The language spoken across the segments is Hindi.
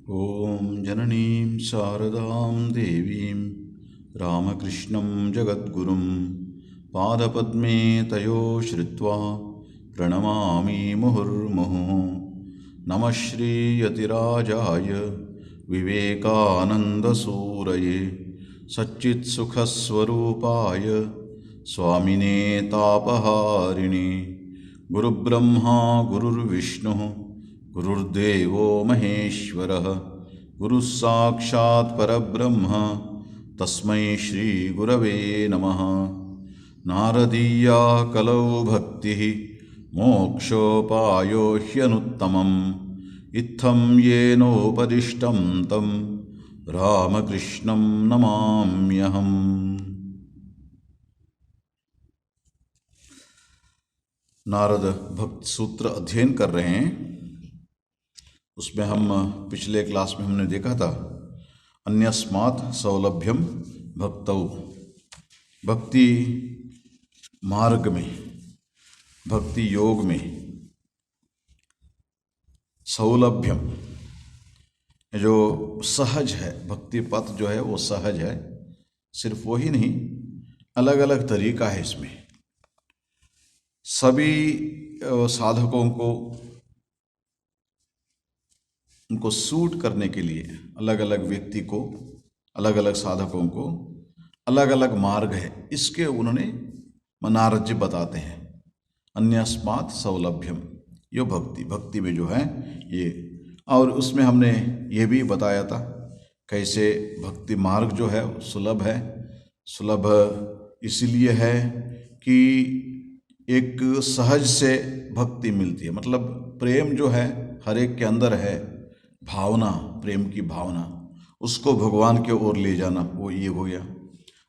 ॐ जननीं शारदां देवीं रामकृष्णं जगद्गुरुं पादपद्मे तयो श्रुत्वा प्रणमामि मुहुर्मुहुः। नमः श्रीयतिराजाय विवेकानन्दसूरये सच्चित्सुखस्वरूपाय स्वामिने तापहारिणे। गुरुब्रह्मा गुरुर्विष्णुः गुरुर्देवो महेश्वरः गुरुः साक्षात् परब्रह्म तस्मै श्रीगुरवे नमः। नारदीया कलौ भक्तिः मोक्षोपायो ह्यनुत्तमम् इत्थं येनोपदिष्टं तं रामकृष्णं नमाम्यहम्। नारद भक्त सूत्र अध्ययन कर रहे हैं। उसमें हम पिछले क्लास में हमने देखा था अन्यस्मात् सौलभ्यम भक्तौ, भक्ति मार्ग में, भक्ति योग में सौलभ्यम जो सहज है, भक्ति पथ जो है वो सहज है। सिर्फ वही नहीं, अलग अलग तरीका है इसमें। सभी साधकों को उनको सूट करने के लिए अलग अलग व्यक्ति को, अलग अलग साधकों को अलग अलग मार्ग है। इसके उन्होंने नारद जी बताते हैं अन्यस्मात् सौलभ्यम, यो भक्ति में जो है ये। और उसमें हमने ये भी बताया था कैसे भक्ति मार्ग जो है सुलभ है। सुलभ इसलिए है कि एक सहज से भक्ति मिलती है, मतलब प्रेम जो है हर एक के अंदर है, भावना, प्रेम की भावना, उसको भगवान के ओर ले जाना, वो ये हो गया।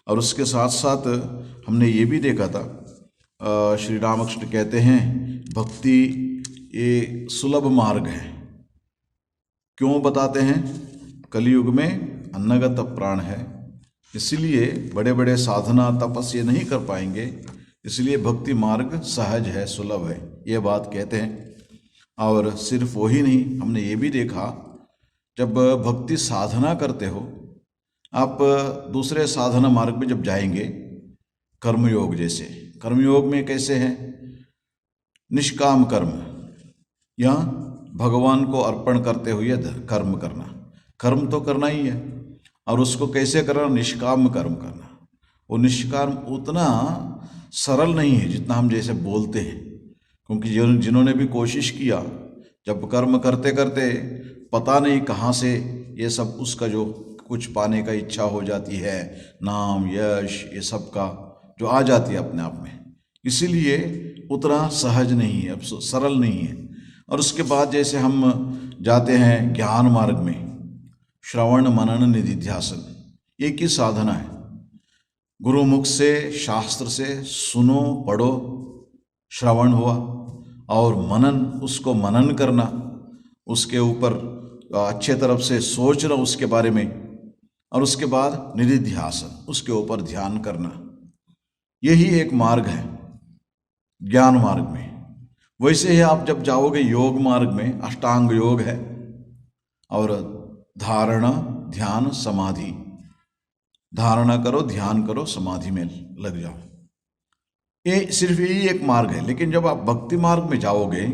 और उसके साथ साथ हमने ये भी देखा था, श्री रामकृष्ण कहते हैं भक्ति ये सुलभ मार्ग है। क्यों बताते हैं? कलयुग में अन्नगत प्राण है, इसलिए बड़े बड़े साधना तपस्या नहीं कर पाएंगे, इसलिए भक्ति मार्ग सहज है, सुलभ है, ये बात कहते हैं। और सिर्फ वही नहीं, हमने ये भी देखा जब भक्ति साधना करते हो आप, दूसरे साधना मार्ग में जब जाएंगे, कर्मयोग जैसे, कर्मयोग में कैसे है? निष्काम कर्म या भगवान को अर्पण करते हुए कर्म करना, कर्म तो करना ही है। और उसको कैसे करना? निष्काम कर्म करना। वो निष्काम उतना सरल नहीं है जितना हम जैसे बोलते हैं, क्योंकि जिन्होंने भी कोशिश किया, जब कर्म करते करते पता नहीं कहाँ से ये सब उसका जो कुछ पाने का इच्छा हो जाती है, नाम यश ये सब का जो आ जाती है अपने आप में, इसीलिए उतना सहज नहीं है, अब सरल नहीं है। और उसके बाद जैसे हम जाते हैं ज्ञान मार्ग में, श्रवण मनन निधिध्यासन, एक ही साधना है। गुरुमुख से, शास्त्र से सुनो, पढ़ो, श्रवण हुआ, और मनन, उसको मनन करना, उसके ऊपर अच्छे तरफ से सोचना उसके बारे में, और उसके बाद निधिध्यासन, उसके ऊपर ध्यान करना। यही एक मार्ग है ज्ञान मार्ग में। वैसे ही आप जब जाओगे योग मार्ग में, अष्टांग योग है, और धारणा, ध्यान, समाधि, धारणा करो, ध्यान करो, समाधि में लग जाओ। ये सिर्फ यही एक मार्ग है। लेकिन जब आप भक्ति मार्ग में जाओगे,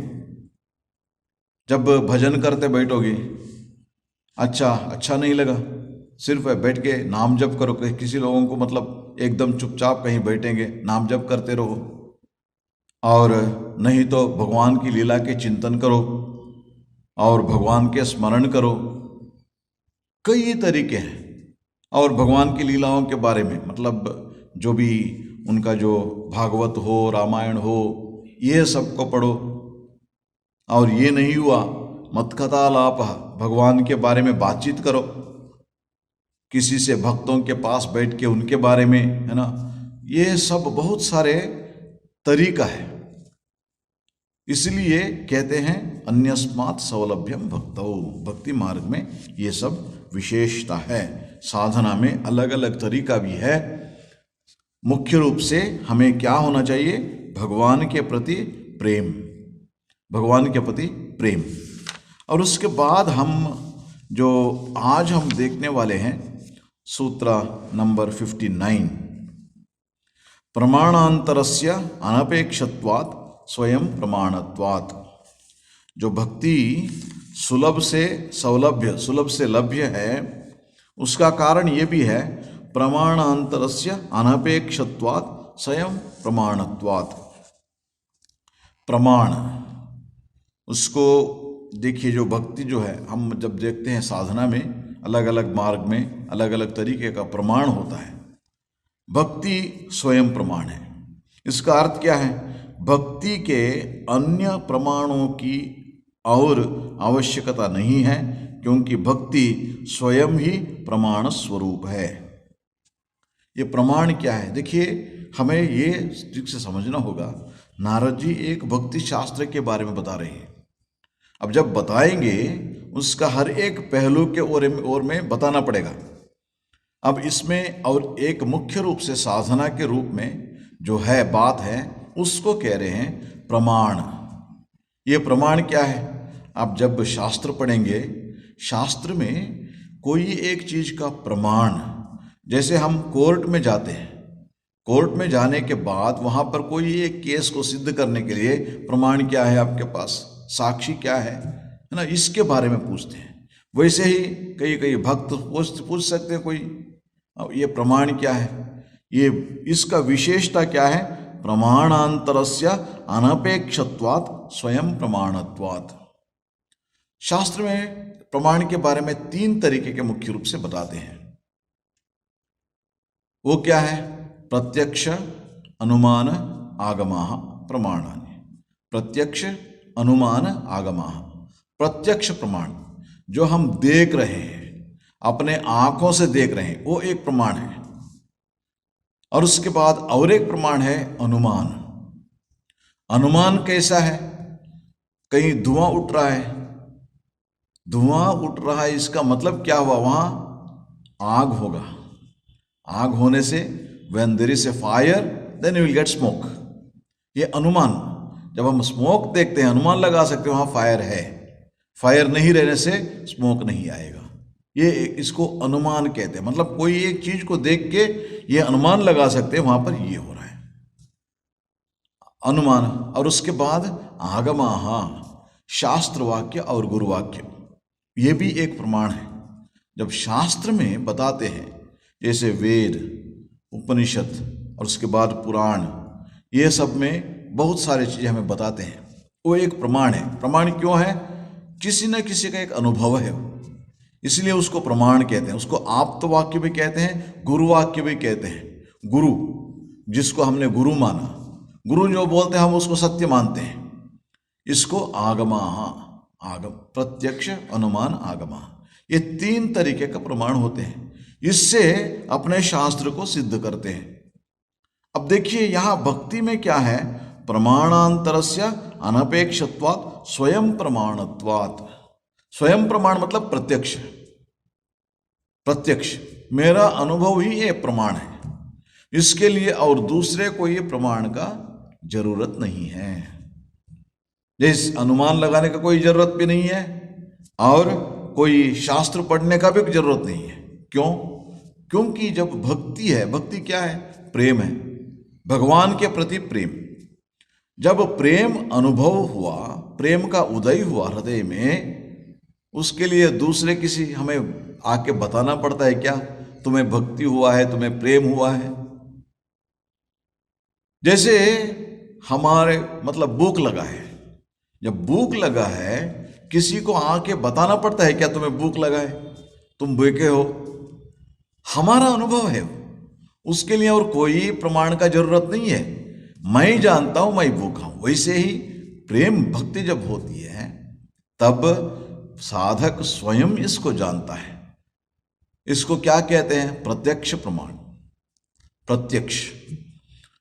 जब भजन करते बैठोगे, अच्छा नहीं लगा, सिर्फ बैठ के नाम जप करो। किसी लोगों को मतलब एकदम चुपचाप कहीं बैठेंगे, नाम जप करते रहो, और नहीं तो भगवान की लीला के चिंतन करो और भगवान के स्मरण करो। कई तरीके हैं। और भगवान की लीलाओं के बारे में, मतलब जो भी उनका जो भागवत हो, रामायण हो, ये सब को पढ़ो। और ये नहीं हुआ मत कथालाप, भगवान के बारे में बातचीत करो, किसी से भक्तों के पास बैठ के उनके बारे में, है ना, ये सब बहुत सारे तरीका है। इसलिए कहते हैं अन्यस्मात् सौलभ्यम भक्तौ, भक्ति मार्ग में ये सब विशेषता है। साधना में अलग अलग तरीका भी है। मुख्य रूप से हमें क्या होना चाहिए? भगवान के प्रति प्रेम, भगवान के प्रति प्रेम। और उसके बाद हम जो आज हम देखने वाले हैं सूत्र नंबर 59, प्रमाणांतरस्य अनपेक्षत्वात् स्वयं प्रमाणत्वात्। जो भक्ति सुलभ से लभ्य है, उसका कारण ये भी है प्रमाणांतरस्य अनपेक्षत्वात् स्वयं प्रमाणत्वात्। प्रमाण, उसको देखिए, जो भक्ति जो है, हम जब देखते हैं साधना में अलग अलग मार्ग में अलग अलग तरीके का प्रमाण होता है। भक्ति स्वयं प्रमाण है। इसका अर्थ क्या है? भक्ति के अन्य प्रमाणों की और आवश्यकता नहीं है, क्योंकि भक्ति स्वयं ही प्रमाण स्वरूप है। ये प्रमाण क्या है? देखिए, हमें ये ठीक से समझना होगा। नारद जी एक भक्ति शास्त्र के बारे में बता रहे हैं। अब जब बताएंगे, उसका हर एक पहलू के ओर में बताना पड़ेगा। अब इसमें और एक मुख्य रूप से साधना के रूप में जो है बात है, उसको कह रहे हैं प्रमाण। ये प्रमाण क्या है? आप जब शास्त्र पढ़ेंगे, शास्त्र में कोई एक चीज का प्रमाण, जैसे हम कोर्ट में जाते हैं, कोर्ट में जाने के बाद वहां पर कोई एक केस को सिद्ध करने के लिए प्रमाण क्या है आपके पास, साक्षी क्या है ना, इसके बारे में पूछते हैं। वैसे ही कई कई भक्त पूछ सकते हैं कोई, ये प्रमाण क्या है, ये इसका विशेषता क्या है? प्रमाणांतरस्य अनपेक्षत्वात् स्वयं प्रमाणत्वात्। शास्त्र में प्रमाण के बारे में 3 तरीके के मुख्य रूप से बताते हैं। वो क्या है? प्रत्यक्ष, अनुमान, आगमाः प्रमाणानि। प्रत्यक्ष, अनुमान, आगमाः। प्रत्यक्ष प्रमाण, जो हम देख रहे हैं, अपने आंखों से देख रहे हैं, वो एक प्रमाण है। और उसके बाद और एक प्रमाण है अनुमान। अनुमान कैसा है? कहीं धुआं उठ रहा है, धुआं उठ रहा है, इसका मतलब क्या हुआ? वहां आग होगा। आग होने से when there is a fire then you will get smoke। ये अनुमान। जब हम स्मोक देखते हैं, अनुमान लगा सकते हैं वहां फायर है। फायर नहीं रहने से स्मोक नहीं आएगा। ये इसको अनुमान कहते हैं। मतलब कोई एक चीज को देख के ये अनुमान लगा सकते हैं वहां पर ये हो रहा है, अनुमान। और उसके बाद आगमाः, शास्त्र वाक्य और गुरु वाक्य, ये भी एक प्रमाण है। जब शास्त्र में बताते हैं, जैसे वेद, उपनिषद और उसके बाद पुराण, ये सब में बहुत सारी चीजें हमें बताते हैं, वो एक प्रमाण है। प्रमाण क्यों है? किसी न किसी का एक अनुभव है, इसलिए उसको प्रमाण कहते हैं। उसको आप्त वाक्य भी कहते हैं, गुरु वाक्य भी कहते हैं। गुरु, जिसको हमने गुरु माना, गुरु जो बोलते हैं हम उसको सत्य मानते हैं। इसको आगमाः, आगम, प्रत्यक्ष, अनुमान, आगमाः, ये 3 तरीके का प्रमाण होते हैं। इससे अपने शास्त्र को सिद्ध करते हैं। अब देखिए, यहां भक्ति में क्या है? प्रमाणांतरस्य अनपेक्षत्वात् स्वयं प्रमाणत्वात्। स्वयं प्रमाण मतलब प्रत्यक्ष। प्रत्यक्ष, मेरा अनुभव ही ये प्रमाण है। इसके लिए और दूसरे को ये प्रमाण का जरूरत नहीं है। जैसे अनुमान लगाने का कोई जरूरत भी नहीं है और कोई शास्त्र पढ़ने का भी जरूरत नहीं है। क्यों? क्योंकि जब भक्ति है, भक्ति क्या है? प्रेम है, भगवान के प्रति प्रेम। जब प्रेम अनुभव हुआ, प्रेम का उदय हुआ हृदय में, उसके लिए दूसरे किसी हमें आके बताना पड़ता है क्या? तुम्हें भक्ति हुआ है, तुम्हें प्रेम हुआ है। जैसे हमारे मतलब भूख लगा है, जब भूख लगा है, किसी को आके बताना पड़ता है क्या तुम्हें भूख लगा है, तुम भूखे हो? हमारा अनुभव है, उसके लिए और कोई प्रमाण का जरूरत नहीं है। मैं जानता हूं मैं भूखा हूं। वैसे ही प्रेम भक्ति जब होती है, तब साधक स्वयं इसको जानता है। इसको क्या कहते हैं? प्रत्यक्ष प्रमाण। प्रत्यक्ष,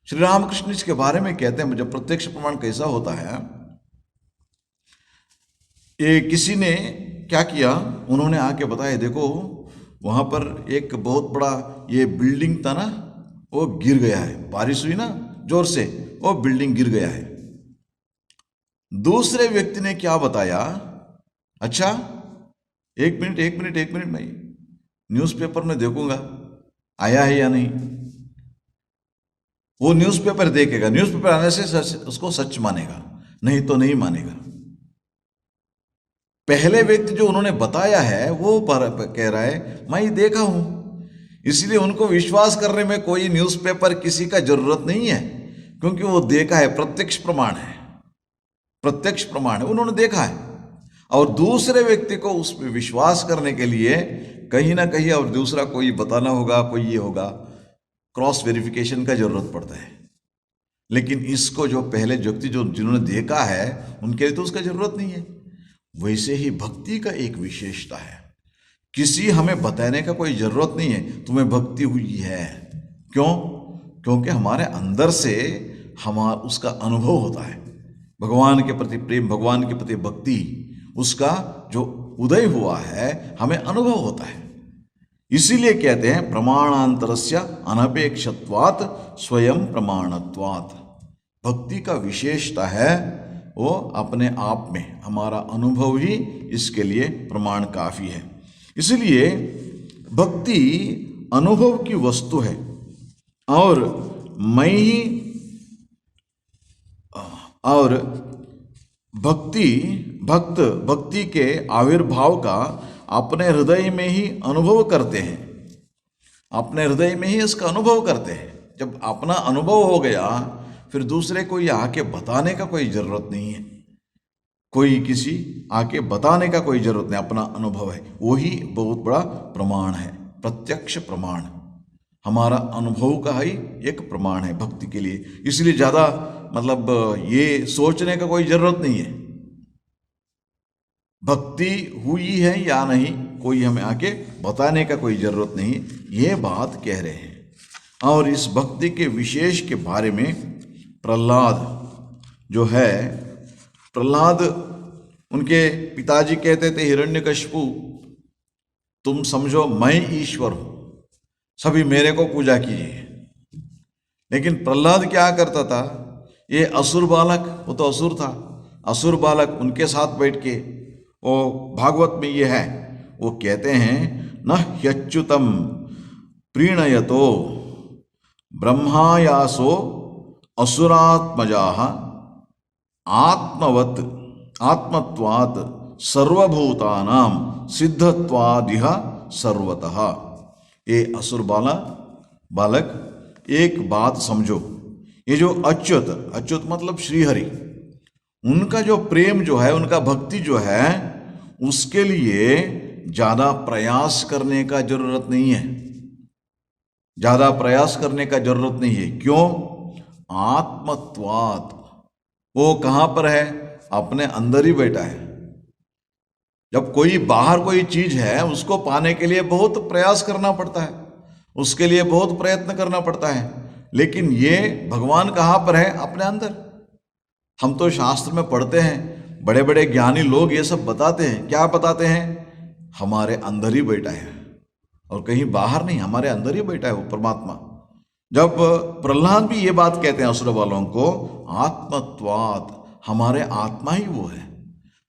श्री रामकृष्ण इसके बारे में कहते हैं, जब प्रत्यक्ष प्रमाण कैसा होता है, ये किसी ने क्या किया, उन्होंने आके बताया, देखो वहां पर एक बहुत बड़ा ये बिल्डिंग था ना, वो गिर गया है, बारिश हुई ना जोर से, वो बिल्डिंग गिर गया है। दूसरे व्यक्ति ने क्या बताया, अच्छा एक मिनट एक मिनट एक मिनट, मैं न्यूज़पेपर में देखूंगा आया है या नहीं। वो न्यूज़पेपर देखेगा, न्यूज़पेपर आने से उसको सच मानेगा, नहीं तो नहीं मानेगा। पहले व्यक्ति जो उन्होंने बताया है वो कह रहा है मैं ये देखा हूं, इसलिए उनको विश्वास करने में कोई न्यूज़पेपर किसी का जरूरत नहीं है, क्योंकि वो देखा है, प्रत्यक्ष प्रमाण है, प्रत्यक्ष प्रमाण है, उन्होंने देखा है। और दूसरे व्यक्ति को उस पर विश्वास करने के लिए कहीं ना कहीं और दूसरा कोई बताना होगा, कोई ये होगा, क्रॉस वेरिफिकेशन का जरूरत पड़ता है। लेकिन इसको जो पहले व्यक्ति जो जिन्होंने देखा है उनके लिए तो उसका जरूरत नहीं है। वैसे ही भक्ति का एक विशेषता है, किसी हमें बताने का कोई जरूरत नहीं है तुम्हें भक्ति हुई है। क्यों? क्योंकि हमारे अंदर से हमारा उसका अनुभव होता है, भगवान के प्रति प्रेम, भगवान के प्रति भक्ति, उसका जो उदय हुआ है हमें अनुभव होता है। इसीलिए कहते हैं प्रमाणांतरस्य अनपेक्षत्वात् स्वयं प्रमाणत्वात्। भक्ति का विशेषता है वो अपने आप में, हमारा अनुभव ही इसके लिए प्रमाण काफी है। इसलिए भक्ति अनुभव की वस्तु है और मैं ही, और भक्ति के आविर्भाव का अपने हृदय में ही अनुभव करते हैं, अपने हृदय में ही इसका अनुभव करते हैं। जब अपना अनुभव हो गया फिर दूसरे को ये आके बताने का कोई जरूरत नहीं है, कोई किसी आके बताने का कोई जरूरत नहीं, अपना अनुभव है, वही बहुत बड़ा प्रमाण है, प्रत्यक्ष प्रमाण, हमारा अनुभव का ही एक प्रमाण है भक्ति के लिए। इसलिए ज्यादा मतलब ये सोचने का कोई जरूरत नहीं है, भक्ति हुई है या नहीं कोई हमें आके बताने का कोई जरूरत नहीं, ये बात कह रहे हैं। और इस भक्ति के विशेष के बारे में प्रहलाद जो है, प्रहलाद उनके पिताजी कहते थे हिरण्यकशिपु तुम समझो मैं ईश्वर हूं, सभी मेरे को पूजा कीजिए। लेकिन प्रहलाद क्या करता था, ये असुर बालक, वो तो असुर था, असुर बालक उनके साथ बैठ के, वो भागवत में ये है, वो कहते हैं न ह्यच्युतम प्रीणयतो ब्रह्मायासो असुरात्मजाः आत्मवत् आत्मत्वात् सर्वभूतानां सिद्धत्वादिह सर्वतः। ये असुर बालक एक बात समझो, ये जो अच्युत, अच्युत मतलब श्रीहरि, उनका जो प्रेम जो है, उनका भक्ति जो है, उसके लिए ज्यादा प्रयास करने का जरूरत नहीं है, ज्यादा प्रयास करने का जरूरत नहीं है। क्यों? आत्मत्वात्, वो कहां पर है? अपने अंदर ही बैठा है। जब कोई बाहर कोई चीज है उसको पाने के लिए बहुत प्रयास करना पड़ता है, उसके लिए बहुत प्रयत्न करना पड़ता है, लेकिन ये भगवान कहां पर है? अपने अंदर। हम तो शास्त्र में पढ़ते हैं, बड़े बड़े ज्ञानी लोग ये सब बताते हैं, क्या बताते हैं? हमारे अंदर ही बैठा है और कहीं बाहर नहीं, हमारे अंदर ही बैठा है वो परमात्मा। जब प्रहलाद भी ये बात कहते हैं असुर वालों को, आत्मत्वात्, हमारे आत्मा ही वो है,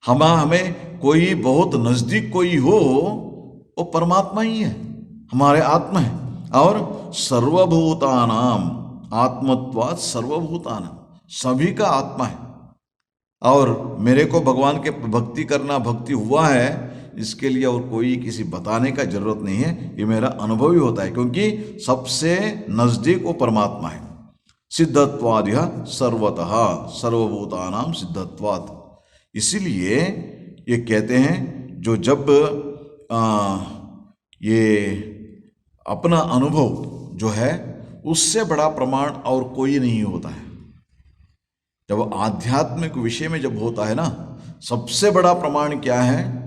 हमें कोई बहुत नजदीक कोई हो, वो परमात्मा ही है, हमारे आत्मा है। और सर्वभूतानाम आत्मत्वात् सर्वभूतानाम, सभी का आत्मा है। और मेरे को भगवान के भक्ति करना, भक्ति हुआ है, इसके लिए और कोई किसी बताने का जरूरत नहीं है, ये मेरा अनुभव ही होता है, क्योंकि सबसे नजदीक वो परमात्मा है। सिद्धत्वादिह सर्वतः सर्वभूतानां सिद्धत्वात्। इसीलिए ये कहते हैं जो जब ये अपना अनुभव जो है उससे बड़ा प्रमाण और कोई नहीं होता है। जब आध्यात्मिक विषय में जब होता है ना, सबसे बड़ा प्रमाण क्या है?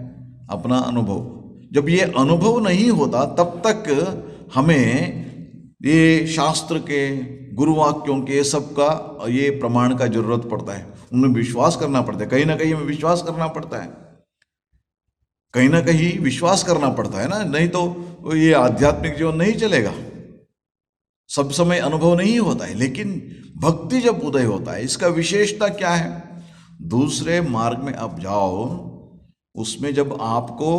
अपना अनुभव। जब ये अनुभव नहीं होता तब तक हमें ये शास्त्र के, गुरुवाक्यों के, सब का ये प्रमाण का जरूरत पड़ता है, उनमें विश्वास करना पड़ता है, कहीं ना कहीं हमें विश्वास करना पड़ता है, कहीं ना कहीं विश्वास करना पड़ता है ना, नहीं तो ये आध्यात्मिक जीवन नहीं चलेगा, सब समय अनुभव नहीं होता है। लेकिन भक्ति जब उदय होता है, इसका विशेषता क्या है? दूसरे मार्ग में आप जाओ, उसमें जब आपको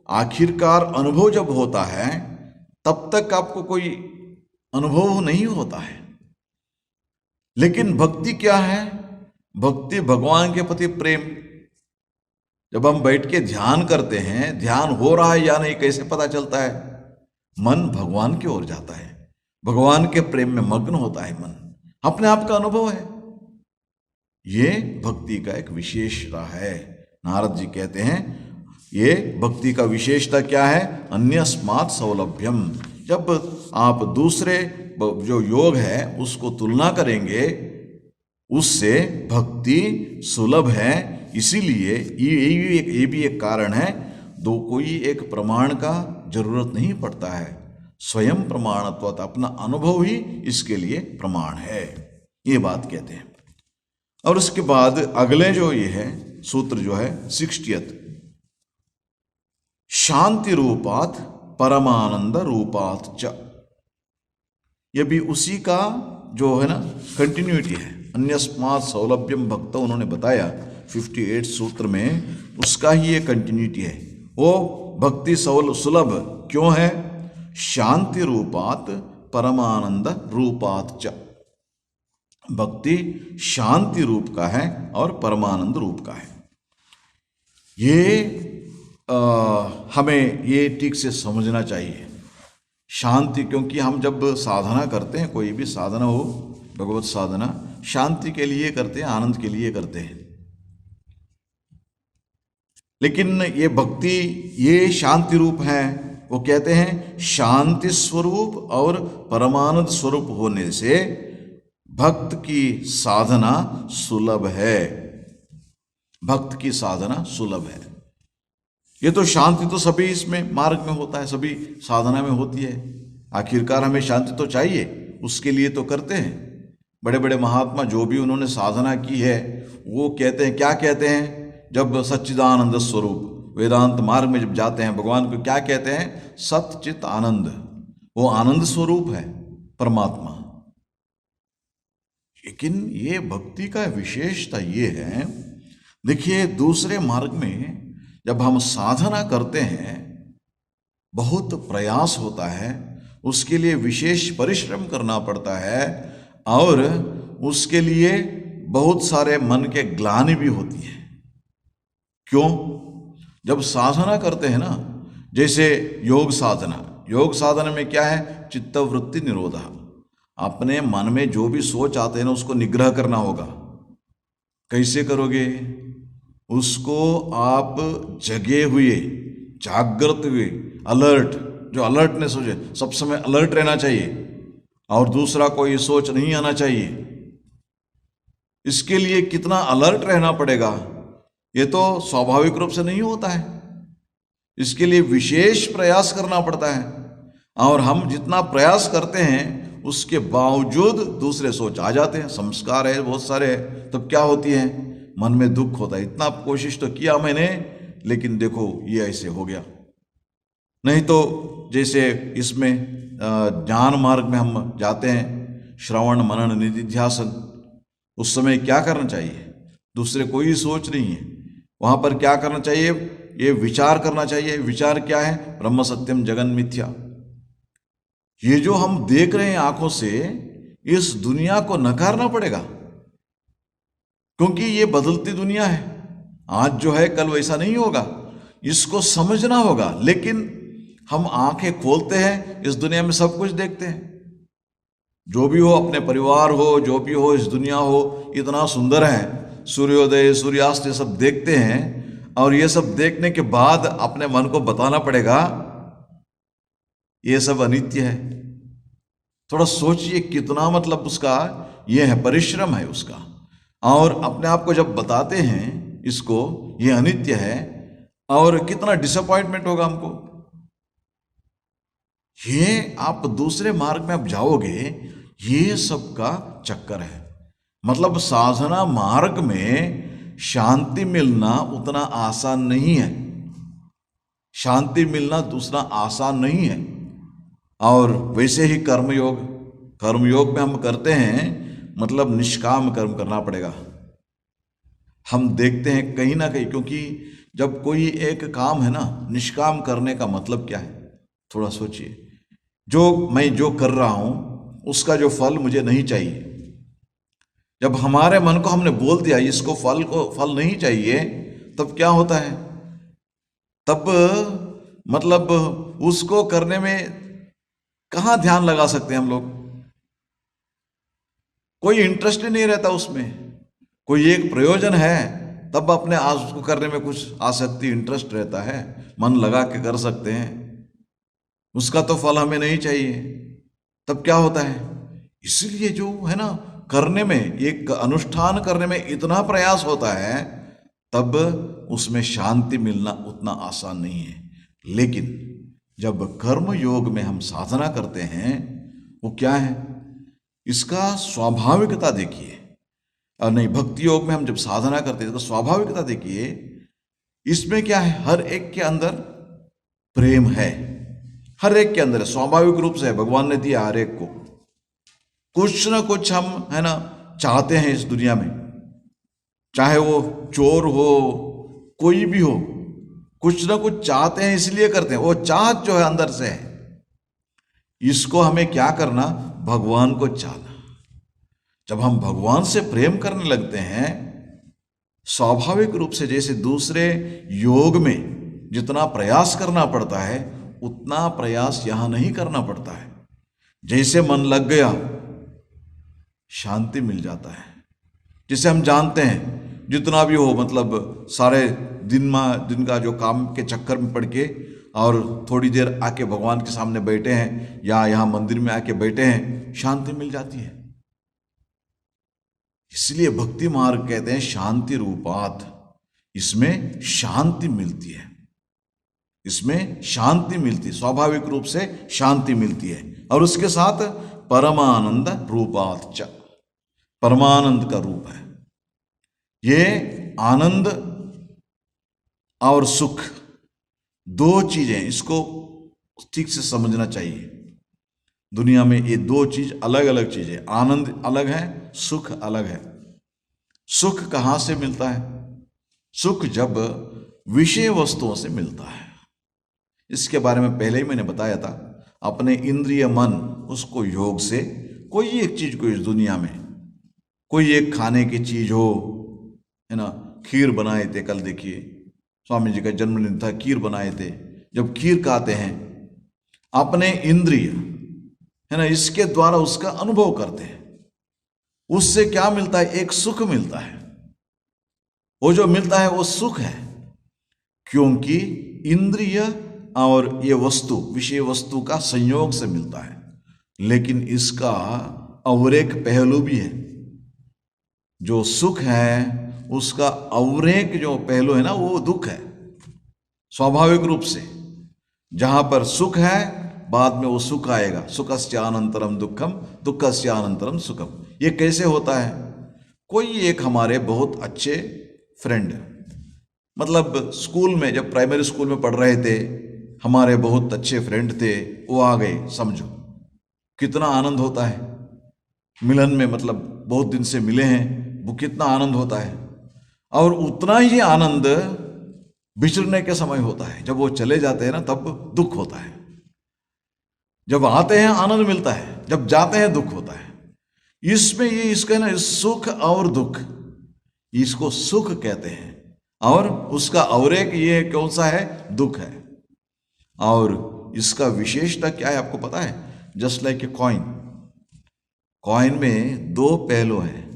आखिरकार अनुभव जब होता है तब तक आपको कोई अनुभव नहीं होता है। लेकिन भक्ति क्या है? भक्ति भगवान के प्रति प्रेम। जब हम बैठ के ध्यान करते हैं, ध्यान हो रहा है या नहीं कैसे पता चलता है? मन भगवान की ओर जाता है, भगवान के प्रेम में मग्न होता है मन, अपने आप का अनुभव है। ये भक्ति का एक विशेषता है। नारद जी कहते हैं ये भक्ति का विशेषता क्या है? अन्यस्मात् सौलभ्यम। जब आप दूसरे जो योग है उसको तुलना करेंगे उससे भक्ति सुलभ है। इसीलिए ये भी एक कारण है, दो कोई एक प्रमाण का जरूरत नहीं पड़ता है, स्वयं प्रमाणत्व, अपना अनुभव ही इसके लिए प्रमाण है, ये बात कहते हैं। और उसके बाद अगले जो ये है सूत्र जो है 60th, शांति रूपात परमानंद रूपात च। ये भी उसी का जो है ना कंटिन्यूटी है। अन्यस्मात् सौलभ्यम भक्त उन्होंने बताया 58 सूत्र में, उसका ही ये कंटिन्यूटी है। वो भक्ति सुलभ क्यों है? शांति रूपात परमानंद रूपात च। भक्ति शांति रूप का है और परमानंद रूप का है। ये हमें ये ठीक से समझना चाहिए। शांति, क्योंकि हम जब साधना करते हैं, कोई भी साधना हो, भगवत साधना शांति के लिए करते हैं, आनंद के लिए करते हैं। लेकिन ये भक्ति ये शांति रूप है। वो कहते हैं शांति स्वरूप और परमानंद स्वरूप होने से भक्त की साधना सुलभ है। भक्त की साधना सुलभ है। ये तो शांति तो सभी इसमें मार्ग में होता है, सभी साधना में होती है। आखिरकार हमें शांति तो चाहिए, उसके लिए तो करते हैं। बड़े बड़े महात्मा जो भी उन्होंने साधना की है वो कहते हैं, क्या कहते हैं? जब सच्चिदानंद स्वरूप वेदांत मार्ग में जब जाते हैं, भगवान को क्या कहते हैं? सच्चित आनंद। वो आनंद स्वरूप है परमात्मा। लेकिन ये भक्ति का विशेषता ये है, देखिए दूसरे मार्ग में जब हम साधना करते हैं बहुत प्रयास होता है, उसके लिए विशेष परिश्रम करना पड़ता है और उसके लिए बहुत सारे मन के ग्लानि भी होती है। क्यों? जब साधना करते हैं ना, जैसे योग साधना में क्या है? चित्तवृत्ति निरोधा। अपने मन में जो भी सोच आते हैं ना उसको निग्रह करना होगा। कैसे करोगे? उसको आप जगे हुए, जागृत हुए, अलर्ट, जो अलर्टनेस हो जाए, सब समय अलर्ट रहना चाहिए और दूसरा कोई सोच नहीं आना चाहिए। इसके लिए कितना अलर्ट रहना पड़ेगा, ये तो स्वाभाविक रूप से नहीं होता है। इसके लिए विशेष प्रयास करना पड़ता है और हम जितना प्रयास करते हैं उसके बावजूद दूसरे सोच आ जाते हैं, संस्कार है बहुत सारे, तब क्या होती है? मन में दुख होता है, इतना कोशिश तो किया मैंने लेकिन देखो ये ऐसे हो गया। नहीं तो जैसे इसमें ज्ञान मार्ग में हम जाते हैं, श्रवण मनन निधिध्यासन, उस समय क्या करना चाहिए? दूसरे कोई सोच नहीं है, वहाँ पर क्या करना चाहिए? ये विचार करना चाहिए। विचार क्या है? ब्रह्म सत्यम जगन मिथ्या। ये जो हम देख रहे हैं आंखों से, इस दुनिया को नकारना पड़ेगा, क्योंकि ये बदलती दुनिया है। आज जो है कल वैसा नहीं होगा, इसको समझना होगा। लेकिन हम आंखें खोलते हैं, इस दुनिया में सब कुछ देखते हैं। जो भी हो, अपने परिवार हो, जो भी हो, इस दुनिया हो, इतना सुंदर है, सूर्योदय सूर्यास्त ये सब देखते हैं। और ये सब देखने के बाद अपने मन को बताना पड़ेगा ये सब अनित्य है। थोड़ा सोचिए कितना मतलब उसका ये है, परिश्रम है उसका। और अपने आप को जब बताते हैं इसको, ये अनित्य है, और कितना डिसअपॉइंटमेंट होगा हमको। ये आप दूसरे मार्ग में आप जाओगे, ये सब का चक्कर है। मतलब साधना मार्ग में शांति मिलना उतना आसान नहीं है, शांति मिलना दूसरा आसान नहीं है। और वैसे ही कर्मयोग में हम करते हैं, मतलब निष्काम कर्म करना पड़ेगा। हम देखते हैं कहीं ना कहीं, क्योंकि जब कोई एक काम है ना, निष्काम करने का मतलब क्या है, थोड़ा सोचिए। मैं जो कर रहा हूं उसका जो फल मुझे नहीं चाहिए, जब हमारे मन को हमने बोल दिया इसको फल नहीं चाहिए, तब क्या होता है? तब मतलब उसको करने में कहाँ ध्यान लगा सकते हैं हम लोग? कोई इंटरेस्ट ही नहीं रहता उसमें। कोई एक प्रयोजन है तब अपने आज उसको करने में कुछ आसक्ति, इंटरेस्ट रहता है, मन लगा के कर सकते हैं। उसका तो फल हमें नहीं चाहिए, तब क्या होता है? इसलिए जो है ना, करने में, एक अनुष्ठान करने में इतना प्रयास होता है, तब उसमें शांति मिलना उतना आसान नहीं है। लेकिन जब कर्म योग में हम साधना करते हैं, वो क्या है, इसका स्वाभाविकता देखिए। और नहीं, भक्ति योग में हम जब साधना करते हैं तो स्वाभाविकता देखिए, इसमें क्या है, हर एक के अंदर प्रेम है, हर एक के अंदर है, स्वाभाविक रूप से है, भगवान ने दिया हर एक को। कुछ ना कुछ हम है ना चाहते हैं इस दुनिया में, चाहे वो चोर हो, कोई भी हो, कुछ ना कुछ चाहते हैं, इसलिए करते हैं। वो चाहत जो है अंदर से है, इसको हमें क्या करना, भगवान को चाहना। जब हम भगवान से प्रेम करने लगते हैं, स्वाभाविक रूप से जैसे दूसरे योग में जितना प्रयास करना पड़ता है उतना प्रयास यहां नहीं करना पड़ता है। जैसे मन लग गया, शांति मिल जाता है। जिसे हम जानते हैं, जितना भी हो, मतलब सारे दिन का जो काम के चक्कर में पड़ के और थोड़ी देर आके भगवान के सामने बैठे हैं या यहाँ मंदिर में आके बैठे हैं, शांति मिल जाती है। इसलिए भक्ति मार्ग कहते हैं शांति रूपात, इसमें शांति मिलती है, इसमें शांति मिलती, स्वाभाविक रूप से शांति मिलती है। और उसके साथ परमानंद रूपात च, परमानंद का रूप है। ये आनंद और सुख दो चीजें, इसको ठीक से समझना चाहिए। दुनिया में ये दो चीज अलग अलग चीजें, आनंद अलग है, सुख अलग है। सुख कहाँ से मिलता है? सुख जब विषय वस्तुओं से मिलता है। इसके बारे में पहले ही मैंने बताया था। अपने इंद्रिय मन, उसको योग से कोई एक चीज को, इस दुनिया में कोई एक खाने की चीज हो, है ना, खीर बनाए थे, कल देखिए स्वामी जी का जन्मदिन था, खीर बनाए थे। जब खीर खाते हैं, अपने इंद्रिय है ना, इसके द्वारा उसका अनुभव करते हैं, उससे क्या मिलता है? एक सुख मिलता है। वो जो मिलता है वो सुख है, क्योंकि इंद्रिय और ये वस्तु, विषय वस्तु का संयोग से मिलता है। लेकिन इसका और एक पहलू भी है। जो सुख है उसका और एक जो पहलू है ना, वो दुख है। स्वाभाविक रूप से जहां पर सुख है, बाद में वो सुख आएगा। सुखस्य अनंतरम दुखम, दुखस्य अनंतरम सुखम। ये कैसे होता है? कोई एक हमारे बहुत अच्छे फ्रेंड, मतलब स्कूल में, जब प्राइमरी स्कूल में पढ़ रहे थे, हमारे बहुत अच्छे फ्रेंड थे, वो आ गए, समझो कितना आनंद होता है मिलन में। मतलब बहुत दिन से मिले हैं, वो कितना आनंद होता है। और उतना ही आनंद बिछड़ने के समय होता है। जब वो चले जाते हैं ना, तब दुख होता है। जब आते हैं आनंद मिलता है, जब जाते हैं दुख होता है। इसमें ये इसका ना सुख और दुख, इसको सुख कहते हैं। और उसका और एक ये कौन सा है? दुख है। और इसका विशेषता क्या है आपको पता है? Just like a coin, coin में दो पहलू है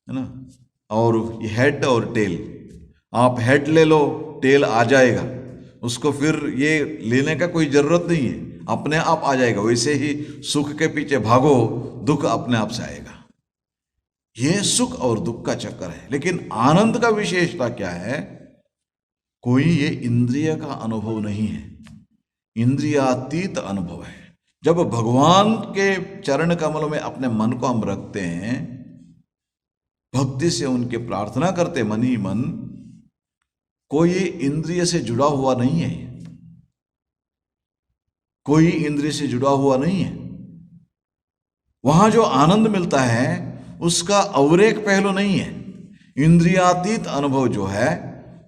ना, और ये हेड और टेल। आप हेड ले लो, टेल आ जाएगा, उसको फिर ये लेने का कोई जरूरत नहीं है, अपने आप आ जाएगा। वैसे ही सुख के पीछे भागो, दुख अपने आप से आएगा। ये सुख और दुख का चक्कर है। लेकिन आनंद का विशेषता क्या है? कोई ये इंद्रिय का अनुभव नहीं है, इंद्रियातीत अनुभव है। जब भगवान के चरण कमलों में अपने मन को हम रखते हैं, भक्ति से उनके प्रार्थना करते मन ही मन, कोई इंद्रिय से जुड़ा हुआ नहीं है, कोई इंद्रिय से जुड़ा हुआ नहीं है। वहां जो आनंद मिलता है उसका और एक पहलू नहीं है। इंद्रियातीत अनुभव जो है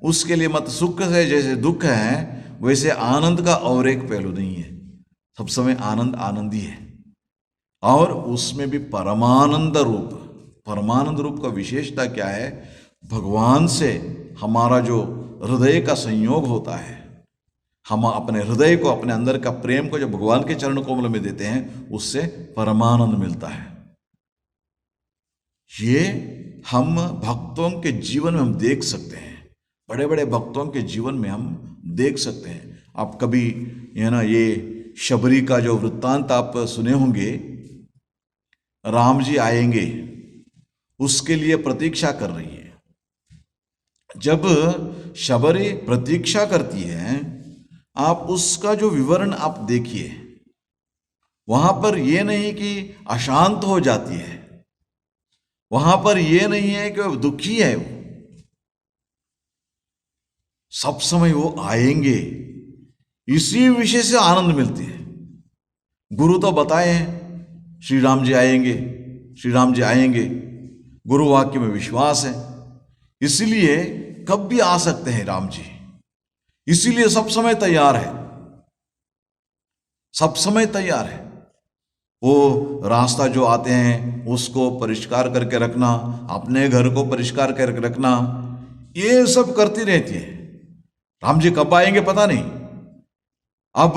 उसके लिए मत सुख से जैसे दुख है वैसे आनंद का और एक पहलू नहीं है। सब समय आनंद आनंद ही है, और उसमें भी परमानंद रूप। परमानंद रूप का विशेषता क्या है? भगवान से हमारा जो हृदय का संयोग होता है, हम अपने हृदय को, अपने अंदर का प्रेम को जब भगवान के चरण कमल में देते हैं, उससे परमानंद मिलता है। ये हम भक्तों के जीवन में हम देख सकते हैं, बड़े बड़े भक्तों के जीवन में हम देख सकते हैं। आप कभी ये शबरी का जो वृत्तांत आप सुने होंगे, राम जी आएंगे उसके लिए प्रतीक्षा कर रही है। जब शबरी प्रतीक्षा करती है, आप उसका जो विवरण आप देखिए, वहां पर यह नहीं कि अशांत हो जाती है, वहां पर यह नहीं है कि वो दुखी है, वो सब समय वो आएंगे, इसी विषय से आनंद मिलती है। गुरु तो बताए हैं श्री राम जी आएंगे, श्री राम जी आएंगे, गुरु वाक्य में विश्वास है, इसलिए कब भी आ सकते हैं राम जी, इसीलिए सब समय तैयार है, सब समय तैयार है। वो रास्ता जो आते हैं उसको परिष्कार करके रखना, अपने घर को परिष्कार करके रखना, ये सब करती रहती है। राम जी कब आएंगे पता नहीं। अब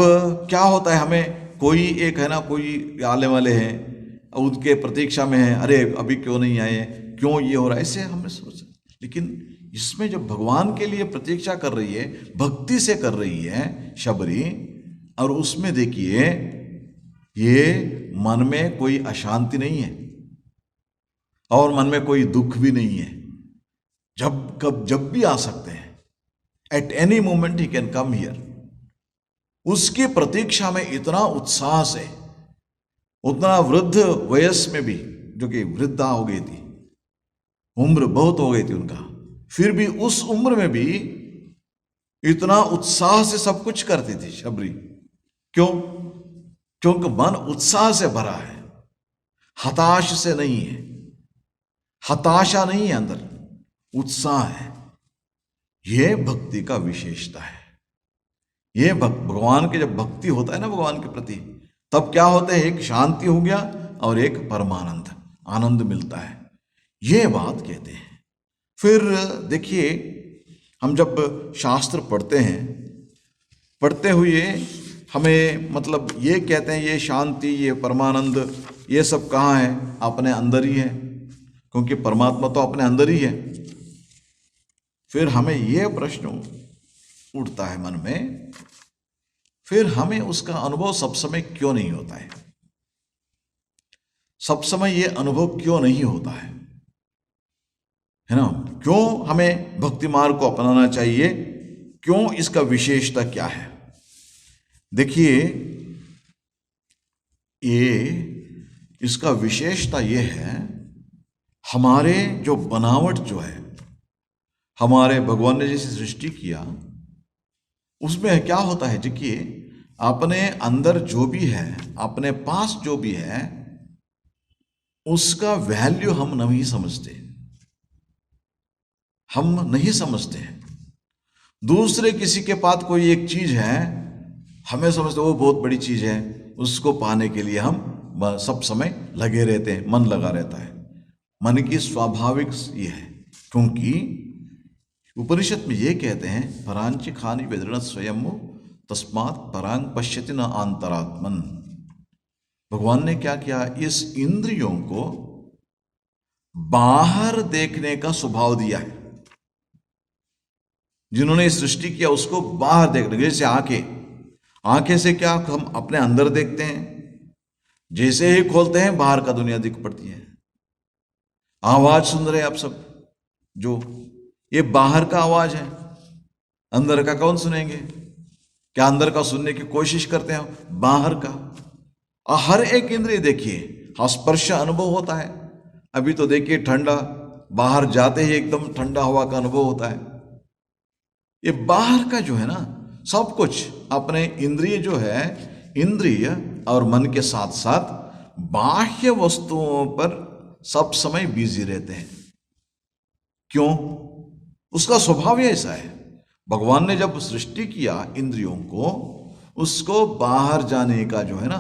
क्या होता है, हमें कोई एक है ना, कोई आने वाले हैं, उनके प्रतीक्षा में है, अरे अभी क्यों नहीं आए, क्यों ये हो रहा है, ऐसे हमने सोचा। लेकिन इसमें जब भगवान के लिए प्रतीक्षा कर रही है, भक्ति से कर रही है शबरी, और उसमें देखिए ये मन में कोई अशांति नहीं है और मन में कोई दुख भी नहीं है। जब भी आ सकते हैं, at any moment he can come here. उसकी प्रतीक्षा में इतना उत्साह से, उतना वृद्ध वयस में भी, जो कि वृद्धा हो गई थी, उम्र बहुत हो गई थी उनका, फिर भी उस उम्र में भी इतना उत्साह से सब कुछ करती थी शबरी। क्यों? क्योंकि मन उत्साह से भरा है, हताश से नहीं है, हताशा नहीं है, अंदर उत्साह है। यह भक्ति का विशेषता है। ये भगवान के जब भक्ति होता है ना भगवान के प्रति, तब क्या होता है, एक शांति हो गया और एक परमानंद, आनंद मिलता है। ये बात कहते हैं। फिर देखिए, हम जब शास्त्र पढ़ते हैं, पढ़ते हुए हमें मतलब ये कहते हैं, ये शांति, ये परमानंद, ये सब कहाँ है? अपने अंदर ही है, क्योंकि परमात्मा तो अपने अंदर ही है। फिर हमें ये प्रश्न उठता है मन में, फिर हमें उसका अनुभव सब समय क्यों नहीं होता है? सब समय ये अनुभव क्यों नहीं होता है ना? क्यों हमें भक्ति मार्ग को अपनाना चाहिए? क्यों? इसका विशेषता क्या है? देखिए, इसका विशेषता ये है, हमारे जो बनावट जो है, हमारे भगवान ने जैसे सृष्टि किया, उसमें क्या होता है, देखिए, अपने अंदर जो भी है, अपने पास जो भी है, उसका वैल्यू हम नहीं समझते, हम नहीं समझते हैं। दूसरे किसी के पास कोई एक चीज है, हमें समझते वो बहुत बड़ी चीज है, उसको पाने के लिए हम सब समय लगे रहते हैं, मन लगा रहता है। मन की स्वाभाविक ये है, क्योंकि उपनिषद में ये कहते हैं, परांचि खानी वेदृण स्वयं तस्मात् परांग पश्यति न आंतरात्मन। भगवान ने क्या किया, इस इंद्रियों को बाहर देखने का स्वभाव दिया है। जिन्होंने सृष्टि किया उसको बाहर देखने, जैसे आंखें से क्या हम अपने अंदर देखते हैं, जैसे ही खोलते हैं बाहर का दुनिया दिख पड़ती है। आवाज सुन रहे हैं आप सब, जो ये बाहर का आवाज है, अंदर का कौन सुनेंगे? क्या अंदर का सुनने की कोशिश करते हैं? बाहर का। हर एक इंद्रिय देखिए, स्पर्श अनुभव होता है। अभी तो देखिए ठंडा, बाहर जाते ही एकदम ठंडा हवा का अनुभव होता है। ये बाहर का जो है ना, सब कुछ अपने इंद्रिय जो है, इंद्रिय और मन के साथ साथ बाह्य वस्तुओं पर सब समय बिजी रहते हैं। क्यों? उसका स्वभाव ही ऐसा है। भगवान ने जब सृष्टि किया इंद्रियों को, उसको बाहर जाने का जो है ना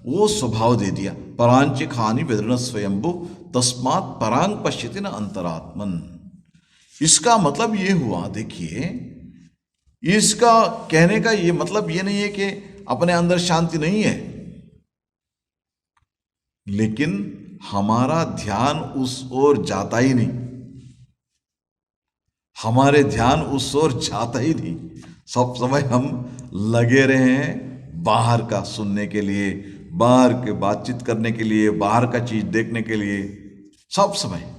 वो स्वभाव दे दिया। परांचिक हानि विदृण स्वयंभु तस्मात् परांग पश्यति न अंतरात्मन। इसका मतलब ये हुआ, देखिए, इसका कहने का ये मतलब ये नहीं है कि अपने अंदर शांति नहीं है, लेकिन हमारा ध्यान उस ओर जाता ही नहीं। हमारे ध्यान उस ओर जाता ही नहीं। सब समय हम लगे रहे हैं बाहर का सुनने के लिए, बाहर के बातचीत करने के लिए, बाहर का चीज देखने के लिए। सब समय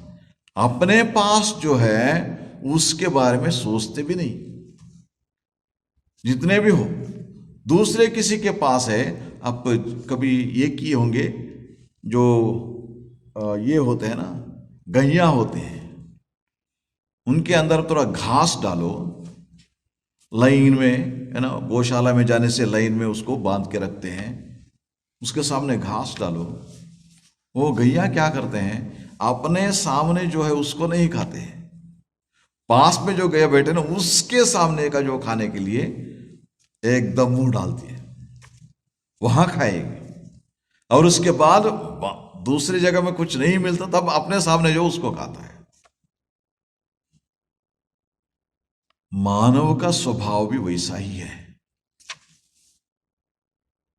अपने पास जो है उसके बारे में सोचते भी नहीं। जितने भी हो, दूसरे किसी के पास है। आप कभी ये किए होंगे, जो ये होते हैं ना, गैया होते हैं, उनके अंदर थोड़ा घास डालो लाइन में, है ना, गौशाला में जाने से लाइन में उसको बांध के रखते हैं, उसके सामने घास डालो। वो गैया क्या करते हैं, अपने सामने जो है उसको नहीं खाते हैं, पास में जो गैया बैठे ना उसके सामने का जो खाने के लिए एकदम मुंह डालती है, वहां खाएगी। और उसके बाद दूसरी जगह में कुछ नहीं मिलता तब अपने सामने जो उसको खाता है। मानव का स्वभाव भी वैसा ही है।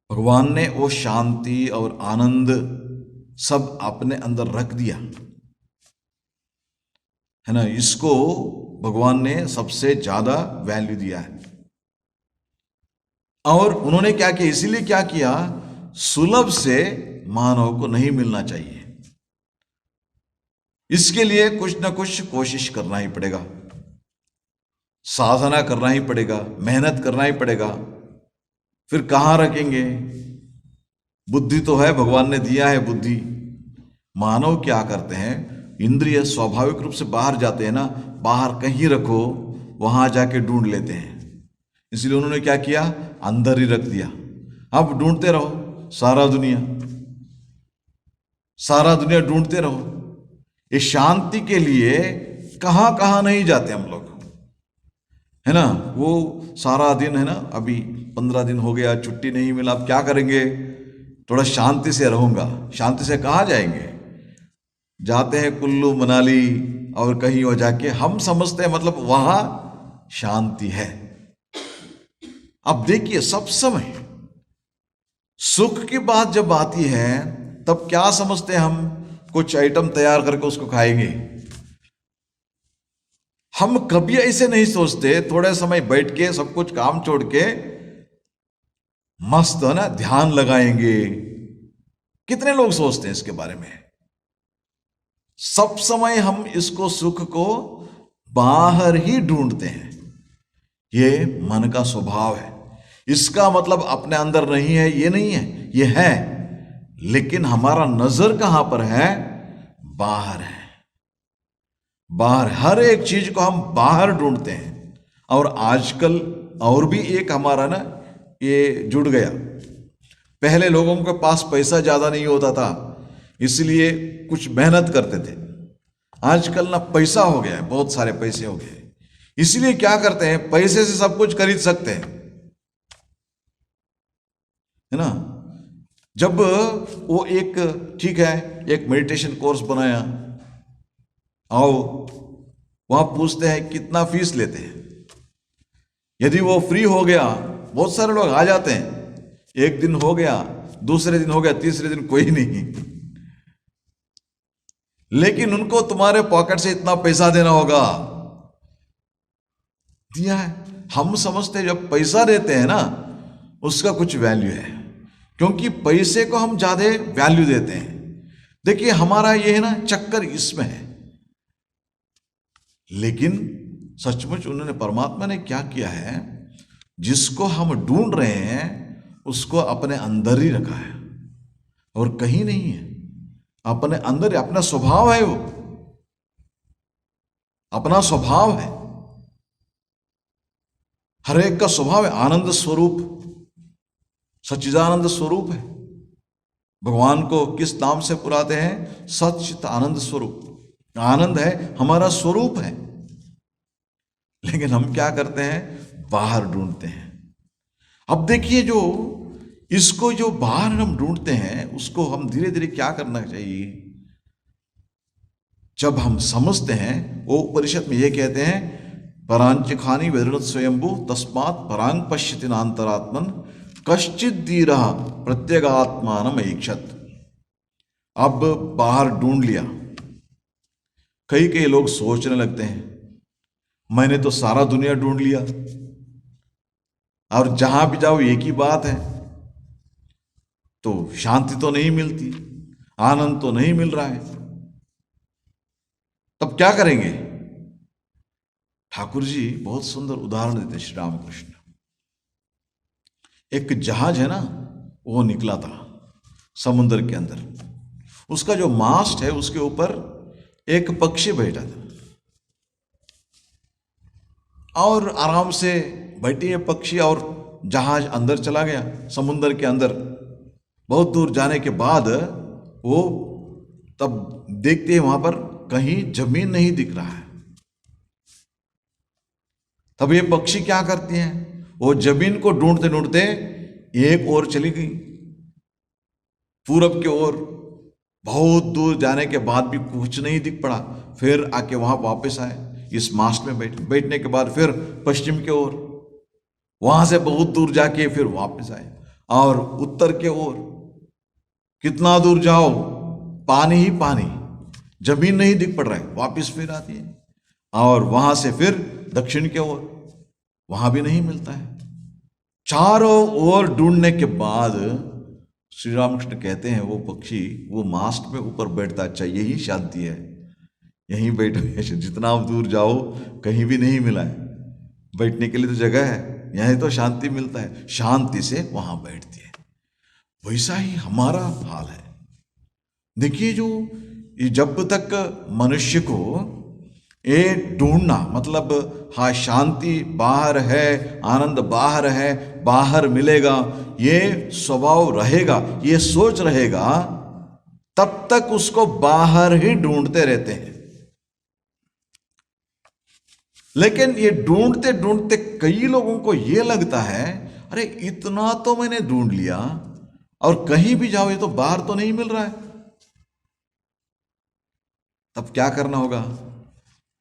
भगवान ने वो शांति और आनंद सब अपने अंदर रख दिया है ना। इसको भगवान ने सबसे ज्यादा वैल्यू दिया है। और उन्होंने क्या किया, इसीलिए क्या किया, सुलभ से मानव को नहीं मिलना चाहिए। इसके लिए कुछ ना कुछ कोशिश करना ही पड़ेगा, साधना करना ही पड़ेगा, मेहनत करना ही पड़ेगा। फिर कहां रखेंगे? बुद्धि तो है, भगवान ने दिया है बुद्धि। मानव क्या करते हैं, इंद्रिय स्वाभाविक रूप से बाहर जाते हैं ना, बाहर कहीं रखो, वहां जाके ढूंढ लेते हैं। इसलिए उन्होंने क्या किया, अंदर ही रख दिया। अब ढूंढते रहो सारा दुनिया ढूंढते रहो। ये शांति के लिए कहां कहां नहीं जाते हम लोग, है ना। वो सारा दिन, है ना, अभी 15 दिन हो गया, छुट्टी नहीं मिला, अब क्या करेंगे, थोड़ा शांति से रहूंगा। शांति से कहाँ जाएंगे? जाते हैं कुल्लू मनाली और कहीं और जाके हम समझते हैं मतलब वहां शांति है। अब देखिए, सब समय सुख की बात जब आती है तब क्या समझते हैं हम, कुछ आइटम तैयार करके उसको खाएंगे। हम कभी ऐसे नहीं सोचते थोड़े समय बैठ के सब कुछ काम छोड़ के मस्त, है ना, ध्यान लगाएंगे। कितने लोग सोचते हैं इसके बारे में? सब समय हम इसको, सुख को बाहर ही ढूंढते हैं। ये मन का स्वभाव है। इसका मतलब अपने अंदर नहीं है, ये नहीं है, ये है, लेकिन हमारा नजर कहां पर है? बाहर है। बाहर, हर एक चीज को हम बाहर ढूंढते हैं। और आजकल और भी एक हमारा ना ये जुड़ गया। पहले लोगों के पास पैसा ज्यादा नहीं होता था, इसलिए कुछ मेहनत करते थे। आजकल ना पैसा हो गया है, बहुत सारे पैसे हो गए, इसलिए क्या करते हैं, पैसे से सब कुछ खरीद सकते हैं, है ना। जब वो एक, ठीक है, एक मेडिटेशन कोर्स बनाया, आओ वहां पूछते हैं कितना फीस लेते हैं। यदि वो फ्री हो गया, बहुत सारे लोग आ जाते हैं, एक दिन हो गया, दूसरे दिन हो गया, तीसरे दिन कोई नहीं। लेकिन उनको तुम्हारे पॉकेट से इतना पैसा देना होगा, दिया है। हम समझते हैं जब पैसा देते हैं ना उसका कुछ वैल्यू है, क्योंकि पैसे को हम ज्यादा वैल्यू देते हैं। देखिए, हमारा ये है ना चक्कर इसमें है। लेकिन सचमुच उन्होंने, परमात्मा ने क्या किया है, जिसको हम ढूंढ रहे हैं उसको अपने अंदर ही रखा है और कहीं नहीं है। अपने अंदर, अपना स्वभाव है, वो अपना स्वभाव है। हर एक का स्वभाव है, आनंद स्वरूप, सच्चिदानंद स्वरूप है। भगवान को किस नाम से पुराते हैं? सच्चित आनंद स्वरूप। आनंद है, हमारा स्वरूप है। लेकिन हम क्या करते हैं, बाहर ढूंढते हैं। अब देखिए, इसको जो बाहर हम ढूंढते हैं उसको हम धीरे धीरे क्या करना चाहिए, जब हम समझते हैं, वो उपनिषद में ये कहते हैं, परांचिखानी वेदृत स्वयंभू तस्मात् परांग पश्यति नान्तरात्मन कश्चित धीरः प्रत्यगात्मानम ऐक्षत। अब बाहर ढूंढ लिया, कई कई लोग सोचने लगते हैं मैंने तो सारा दुनिया ढूंढ लिया और जहां भी जाओ एक ही बात है, तो शांति तो नहीं मिलती, आनंद तो नहीं मिल रहा है, तब क्या करेंगे। ठाकुर जी बहुत सुंदर उदाहरण देते श्री रामकृष्ण। एक जहाज है ना, वो निकला था समुद्र के अंदर, उसका जो मास्ट है उसके ऊपर एक पक्षी बैठा था और आराम से बैठी है पक्षी, और जहाज अंदर चला गया समुद्र के अंदर। बहुत दूर जाने के बाद वो तब देखते हैं वहां पर कहीं जमीन नहीं दिख रहा है। तब ये पक्षी क्या करती हैं, वो जमीन को ढूंढते ढूंढते एक ओर चली गई, पूरब की ओर। बहुत दूर जाने के बाद भी कुछ नहीं दिख पड़ा, फिर आके वहां वापस आए, इस मास्ट में बैठने के बाद फिर पश्चिम की ओर, वहां से बहुत दूर जाके फिर वापस आए, और उत्तर के ओर कितना दूर जाओ पानी ही पानी, जमीन नहीं दिख पड़ रहा है, वापस फिर आती है, और वहां से फिर दक्षिण की ओर, वहां भी नहीं मिलता है। चारों ओर ढूंढने के बाद श्री रामकृष्ण कहते हैं वो पक्षी वो मास्ट में ऊपर बैठता, अच्छा यही शांति है, यहीं बैठो, जितना आप दूर जाओ कहीं भी नहीं मिला है, बैठने के लिए तो जगह है, यहीं तो शांति मिलता है, शांति से वहां बैठती है। वैसा ही हमारा हाल है। देखिए, जब तक मनुष्य को ये ढूंढना, मतलब हाँ शांति बाहर है, आनंद बाहर है, बाहर मिलेगा, ये स्वभाव रहेगा, ये सोच रहेगा, तब तक उसको बाहर ही ढूंढते रहते हैं। लेकिन ये ढूंढते ढूंढते कई लोगों को ये लगता है अरे इतना तो मैंने ढूंढ लिया, और कहीं भी जाओ ये तो बाहर तो नहीं मिल रहा है। तब क्या करना होगा,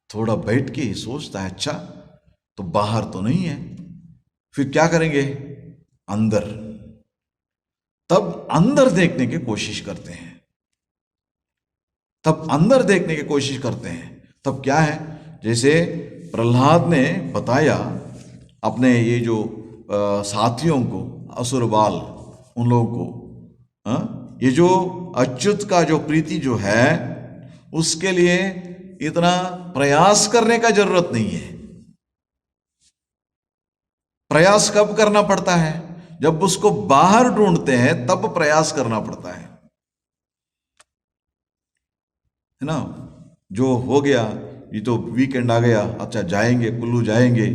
थोड़ा बैठ के सोचता है, अच्छा तो बाहर तो नहीं है, फिर क्या करेंगे, अंदर। तब अंदर देखने की कोशिश करते हैं, तब अंदर देखने की कोशिश करते हैं। तब क्या है, जैसे प्रहलाद ने बताया अपने ये जो साथियों को, असुर बाल, उन लोगों को, ये जो अच्युत का जो प्रीति जो है उसके लिए इतना प्रयास करने का जरूरत नहीं है। प्रयास कब करना पड़ता है, जब उसको बाहर ढूंढते हैं तब प्रयास करना पड़ता है ना। जो हो गया, ये तो वीकेंड आ गया, अच्छा जाएंगे कुल्लू जाएंगे,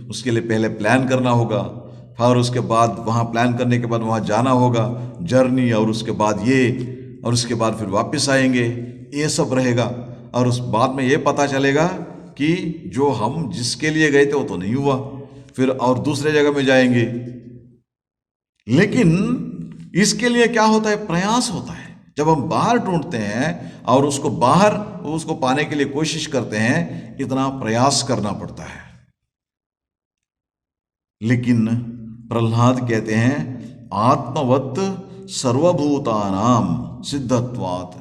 उसके लिए पहले प्लान करना होगा, फिर उसके बाद वहाँ प्लान करने के बाद वहाँ जाना होगा, जर्नी, और उसके बाद ये, और उसके बाद फिर वापस आएंगे, ये सब रहेगा। और उस बाद में ये पता चलेगा कि जो हम जिसके लिए गए थे वो तो नहीं हुआ, फिर और दूसरे जगह में जाएंगे। लेकिन इसके लिए क्या होता है, प्रयास होता है। जब हम बाहर ढूंढते हैं और उसको पाने के लिए कोशिश करते हैं, इतना प्रयास करना पड़ता है। लेकिन प्रहलाद कहते हैं आत्मवत् सर्वभूतानाम सिद्धत्वात्,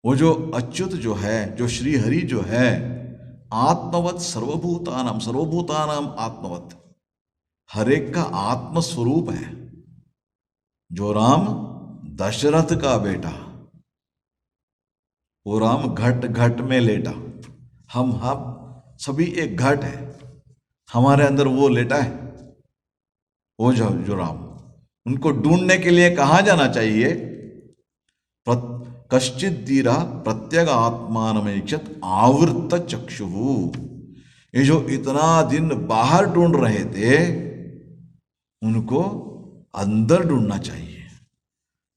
वो जो अच्युत जो है, जो श्री हरि जो है, आत्मवत् सर्वभूतानाम, सर्वभूतानाम आत्मवत्, हर एक का आत्म स्वरूप है। जो राम दशरथ का बेटा, वो राम घट घट में लेटा, हम सभी एक घट है, हमारे अंदर वो लेटा है, वो जो राम, उनको ढूंढने के लिए कहाँ जाना चाहिए, कश्चित धीरा प्रत्यग आत्मानमेक्षत आवृत चक्षु। ये जो इतना दिन बाहर ढूंढ रहे थे उनको अंदर ढूंढना चाहिए।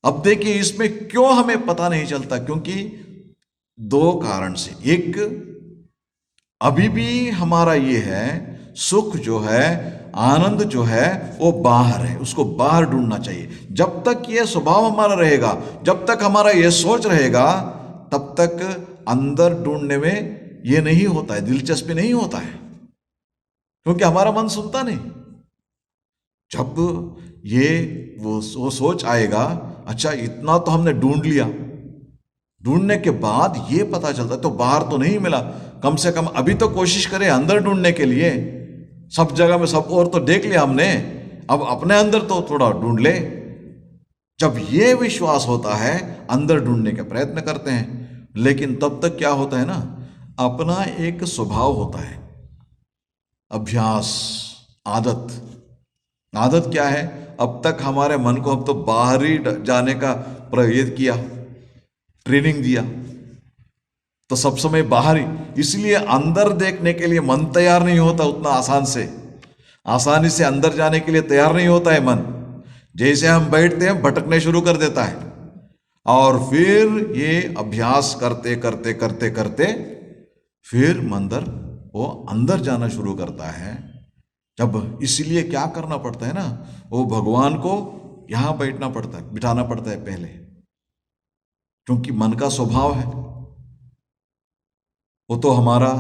अब देखिए इसमें क्यों हमें पता नहीं चलता, क्योंकि दो कारण से। एक, अभी भी हमारा ये है, सुख जो है, आनंद जो है, वो बाहर है, उसको बाहर ढूंढना चाहिए। जब तक ये स्वभाव हमारा रहेगा, जब तक हमारा ये सोच रहेगा, तब तक अंदर ढूंढने में ये नहीं होता है, दिलचस्पी नहीं होता है, क्योंकि हमारा मन सुनता नहीं। जब ये वो सोच आएगा, अच्छा इतना तो हमने ढूंढ लिया, ढूंढने के बाद ये पता चलता है तो बाहर तो नहीं मिला, कम से कम अभी तो कोशिश करें अंदर ढूंढने के लिए। सब जगह में सब और तो देख लिया हमने, अब अपने अंदर तो थोड़ा ढूंढ ले। जब ये विश्वास होता है, अंदर ढूंढने का प्रयत्न करते हैं। लेकिन तब तक क्या होता है ना, अपना एक स्वभाव होता है, अभ्यास, आदत। आदत क्या है, अब तक हमारे मन को अब तो बाहर ही जाने का प्रयत्न किया, ट्रेनिंग दिया, तो सब समय बाहर ही, इसलिए अंदर देखने के लिए मन तैयार नहीं होता उतना आसानी से अंदर जाने के लिए तैयार नहीं होता है मन। जैसे हम बैठते हैं भटकने शुरू कर देता है, और फिर ये अभ्यास करते करते करते करते फिर मंदिर वो अंदर जाना शुरू करता है। जब इसलिए क्या करना पड़ता है ना, वो भगवान को यहां बैठना पड़ता है, बिठाना पड़ता है पहले, क्योंकि मन का स्वभाव है, वो तो हमारा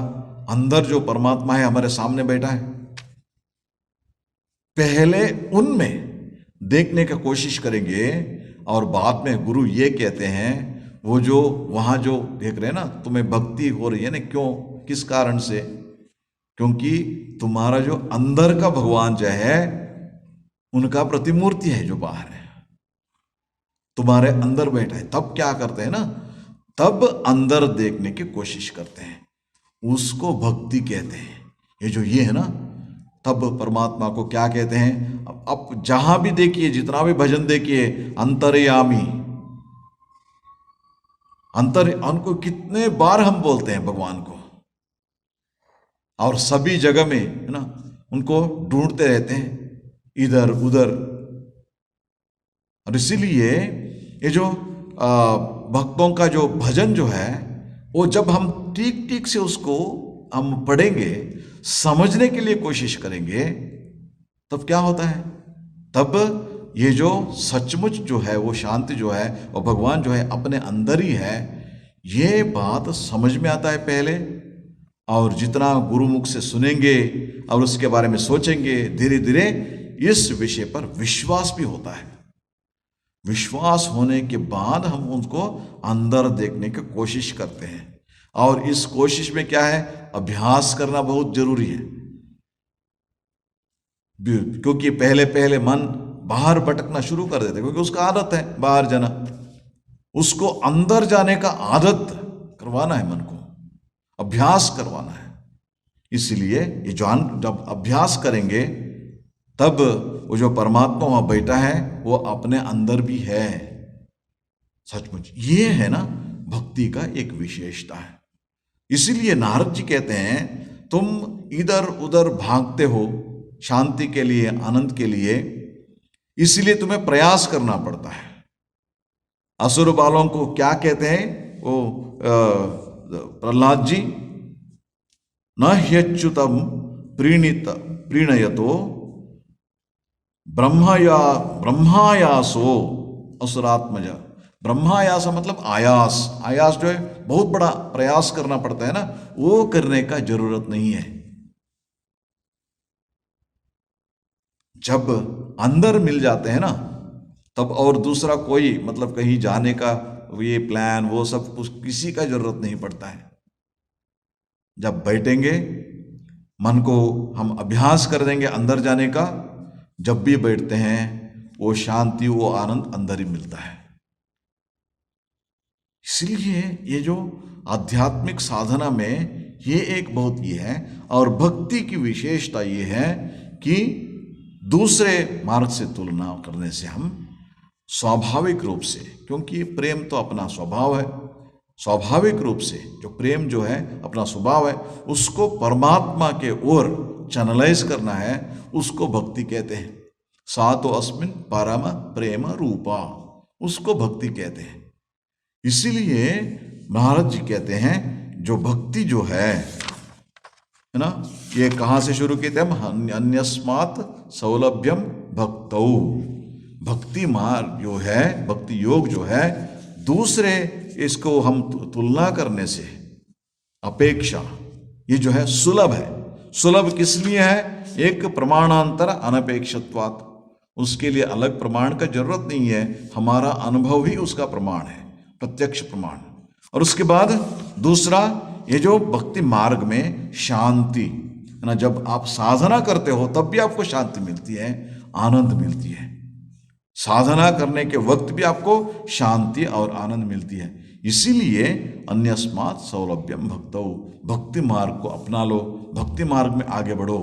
अंदर जो परमात्मा है हमारे सामने बैठा है, पहले उनमें देखने का कोशिश करेंगे। और बाद में गुरु ये कहते हैं, वो जो वहां जो देख रहे हैं ना, तुम्हें भक्ति हो रही है ना, क्यों, किस कारण से, क्योंकि तुम्हारा जो अंदर का भगवान जो है, उनका प्रतिमूर्ति है जो बाहर है, तुम्हारे अंदर बैठा है। तब क्या करते हैं ना, तब अंदर देखने की कोशिश करते हैं, उसको भक्ति कहते हैं। ये जो ये है ना, तब परमात्मा को क्या कहते हैं, अब जहां भी देखिए, जितना भी भजन देखिए, अंतर्यामी, उनको कितने बार हम बोलते हैं भगवान को, और सभी जगह में है ना, उनको ढूंढते रहते हैं इधर उधर। और इसीलिए ये जो भक्तों का जो भजन जो है, वो जब हम ठीक ठीक से उसको हम पढ़ेंगे, समझने के लिए कोशिश करेंगे, तब क्या होता है, तब ये जो सचमुच जो है, वो शांति जो है, वो भगवान जो है अपने अंदर ही है, ये बात समझ में आता है पहले। और जितना गुरुमुख से सुनेंगे और उसके बारे में सोचेंगे, धीरे धीरे इस विषय पर विश्वास भी होता है। विश्वास होने के बाद हम उनको अंदर देखने की कोशिश करते हैं, और इस कोशिश में क्या है, अभ्यास करना बहुत जरूरी है, क्योंकि पहले पहले मन बाहर भटकना शुरू कर देते, क्योंकि उसका आदत है बाहर जाना। उसको अंदर जाने का आदत करवाना है, मन को अभ्यास करवाना है। इसलिए ये जब अभ्यास करेंगे, तब वो जो परमात्मा वहां बैठा है, वो अपने अंदर भी है सचमुच। ये है ना भक्ति का एक विशेषता है। इसीलिए नारद जी कहते हैं, तुम इधर उधर भागते हो शांति के लिए, आनंद के लिए, इसलिए तुम्हें प्रयास करना पड़ता है। असुर बालों को क्या कहते हैं वो प्रहलाद जी, न ह्यच्युतम प्रीणयतो ब्रह्मायासो असुरात्मज। ब्रह्मायास मतलब आयास, आयास जो है बहुत बड़ा प्रयास करना पड़ता है ना, वो करने का जरूरत नहीं है। जब अंदर मिल जाते हैं ना, तब और दूसरा कोई मतलब कहीं जाने का ये प्लान वो सब कुछ किसी का जरूरत नहीं पड़ता है। जब बैठेंगे, मन को हम अभ्यास कर देंगे अंदर जाने का, जब भी बैठते हैं वो शांति, वो आनंद अंदर ही मिलता है। इसलिए ये जो आध्यात्मिक साधना में ये एक बहुत ये है, और भक्ति की विशेषता ये है कि दूसरे मार्ग से तुलना करने से हम स्वाभाविक रूप से, क्योंकि प्रेम तो अपना स्वभाव है, स्वाभाविक रूप से जो प्रेम जो है अपना स्वभाव है, उसको परमात्मा के ओर चैनलाइज करना है, उसको भक्ति कहते हैं। सा तो अस्मिन परम प्रेम रूपा, उसको भक्ति कहते हैं। इसीलिए महाराज जी कहते हैं, जो भक्ति जो है है ना। ये कहाँ से शुरू किए थे हम? अन्यस्मात् सौलभ्यम भक्तौ। भक्ति मार्ग जो है, भक्ति योग जो है, दूसरे इसको हम तुलना करने से अपेक्षा ये जो है सुलभ है। सुलभ किस लिए है? एक प्रमाणांतर अनपेक्षत्वात्, उसके लिए अलग प्रमाण का जरूरत नहीं है, हमारा अनुभव ही उसका प्रमाण है, प्रत्यक्ष प्रमाण। और उसके बाद दूसरा, ये जो भक्ति मार्ग में शांति है ना, जब आप साधना करते हो तब भी आपको शांति मिलती है, आनंद मिलती है। साधना करने के वक्त भी आपको शांति और आनंद मिलती है। इसीलिए अन्यस्मात् सौलभ्यम भक्तौ, भक्ति मार्ग को अपना लो, भक्ति मार्ग में आगे बढ़ो।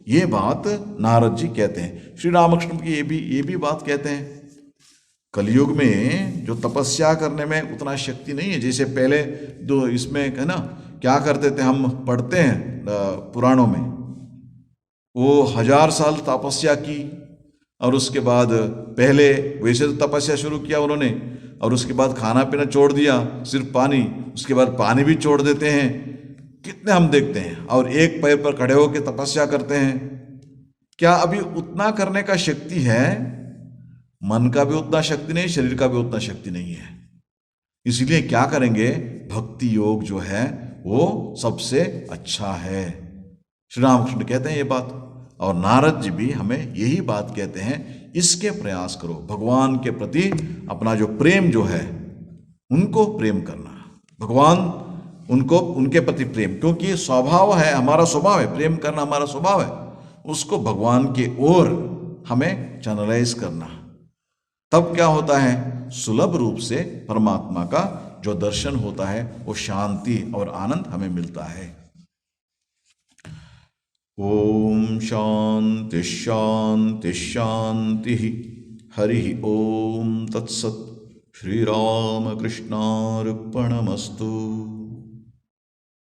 ये बात नारद जी कहते हैं। श्री रामकृष्ण की ये भी बात कहते हैं। कलयुग में जो तपस्या करने में उतना शक्ति नहीं है, जैसे पहले दो इसमें है ना, क्या करते थे, हम पढ़ते हैं पुराणों में, वो 1000 साल तपस्या की और उसके बाद पहले वैसे तो तपस्या शुरू किया उन्होंने, और उसके बाद खाना पीना छोड़ दिया, सिर्फ पानी, उसके बाद पानी भी छोड़ देते हैं। कितने हम देखते हैं, और एक पैर पर खड़े होकर तपस्या करते हैं। क्या अभी उतना करने का शक्ति है? मन का भी उतना शक्ति नहीं, शरीर का भी उतना शक्ति नहीं है। इसलिए क्या करेंगे, भक्ति योग जो है वो सबसे अच्छा है। श्री रामकृष्ण कहते हैं ये बात, और नारद जी भी हमें यही बात कहते हैं, इसके प्रयास करो। भगवान के प्रति अपना जो प्रेम जो है उनको प्रेम करना, भगवान उनको उनके प्रति प्रेम, क्योंकि स्वभाव है, हमारा स्वभाव है, प्रेम करना हमारा स्वभाव है, उसको भगवान के ओर हमें चैनलाइज करना। तब क्या होता है, सुलभ रूप से परमात्मा का जो दर्शन होता है वो शांति और आनंद हमें मिलता है। ओम शांति शांति शांति। हरि ओम तत्सत्। श्री राम कृष्णार्पणमस्तु।